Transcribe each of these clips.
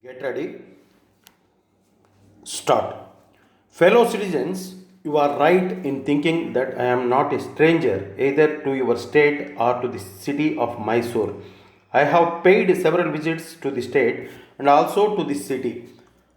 Get ready. Start. Fellow citizens, you are right in thinking that I am not a stranger either to your state or to the city of Mysore. I have paid several visits to the state and also to the city.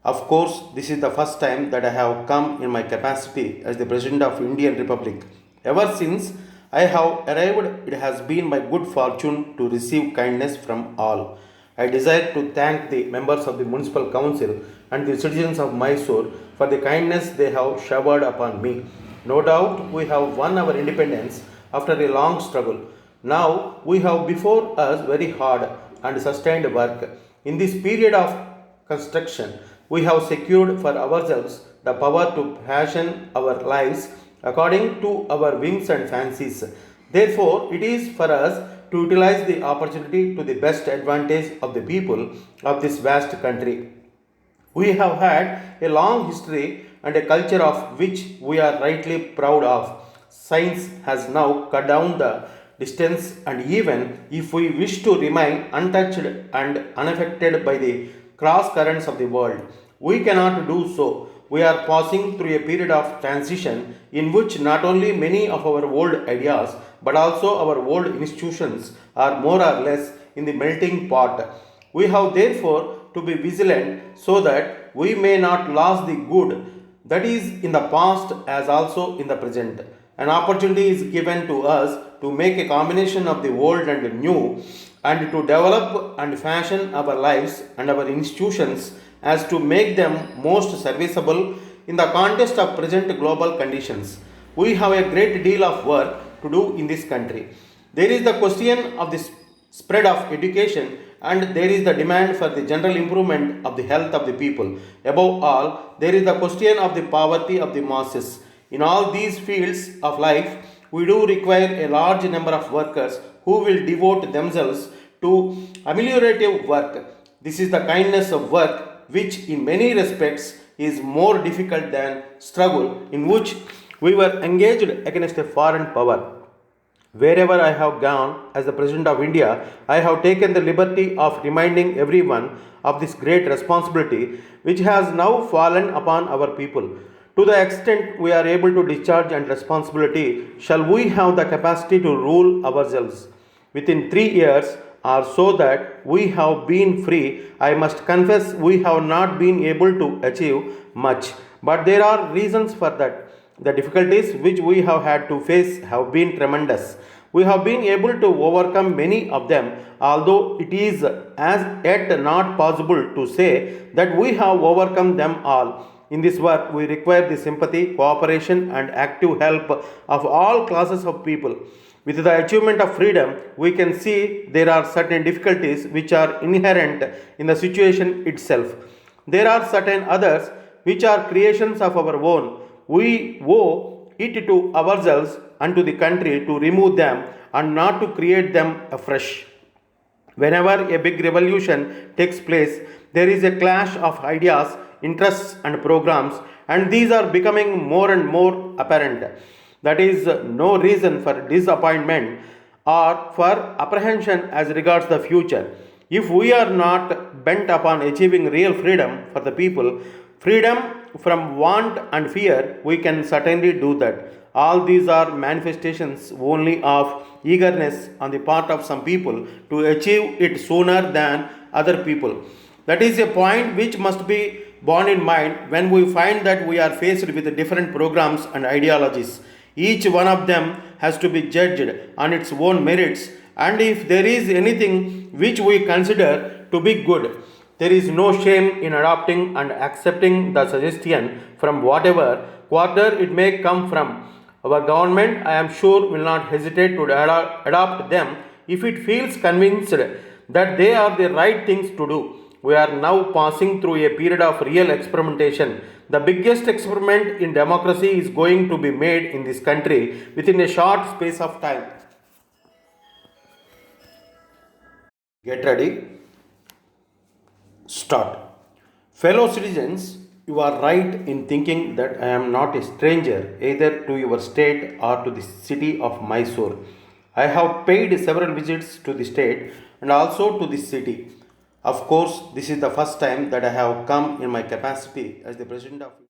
Of course, this is the first time that I have come in my capacity as the President of Indian Republic. Ever since I have arrived, it has been my good fortune to receive kindness from all. I desire to thank the members of the Municipal Council and the citizens of Mysore for the kindness they have showered upon me. No doubt we have won our independence after a long struggle. Now we have before us very hard and sustained work. In this period of construction, we have secured for ourselves the power to fashion our lives according to our whims and fancies. Therefore, it is for us to utilize the opportunity to the best advantage of the people of this vast country. We have had a long history and a culture of which we are rightly proud of. Science has now cut down the distance, and even if we wish to remain untouched and unaffected by the cross currents of the world, we cannot do so. We are passing through a period of transition in which not only many of our old ideas but also our old institutions are more or less in the melting pot. We have therefore to be vigilant so that we may not lose the good that is in the past as also in the present. An opportunity is given to us to make a combination of the old and the new and to develop and fashion our lives and our institutions as to make them most serviceable in the context of present global conditions. We have a great deal of work to do in this country. There is the question of the spread of education, and there is the demand for the general improvement of the health of the people. Above all, there is the question of the poverty of the masses. In all these fields of life, we do require a large number of workers who will devote themselves to ameliorative work. This is the kindness of work which in many respects is more difficult than struggle in which we were engaged against a foreign power. Wherever I have gone as the President of India, I have taken the liberty of reminding everyone of this great responsibility which has now fallen upon our people. To the extent we are able to discharge and responsibility, shall we have the capacity to rule ourselves? Within 3 years, or so that we have been free, I must confess we have not been able to achieve much. But there are reasons for that. The difficulties which we have had to face have been tremendous. We have been able to overcome many of them, although it is as yet not possible to say that we have overcome them all. In this work, we require the sympathy, cooperation, and active help of all classes of people. With the achievement of freedom, we can see there are certain difficulties which are inherent in the situation itself. There are certain others which are creations of our own. We owe it to ourselves and to the country to remove them and not to create them afresh. Whenever a big revolution takes place, there is a clash of ideas, interests, and programs, and these are becoming more and more apparent. That is no reason for disappointment or for apprehension as regards the future. If we are not bent upon achieving real freedom for the people, freedom from want and fear, we can certainly do that. All these are manifestations only of eagerness on the part of some people to achieve it sooner than other people. That is a point which must be borne in mind when we find that we are faced with different programs and ideologies. Each one of them has to be judged on its own merits, and if there is anything which we consider to be good, there is no shame in adopting and accepting the suggestion from whatever quarter it may come from. Our government, I am sure, will not hesitate to adopt them if it feels convinced that they are the right things to do. We are now passing through a period of real experimentation. The biggest experiment in democracy is going to be made in this country within a short space of time. Get ready. Start. Fellow citizens, you are right in thinking that I am not a stranger either to your state or to the city of Mysore. I have paid several visits to the state and also to the city. Of course, this is the first time that I have come in my capacity as the President of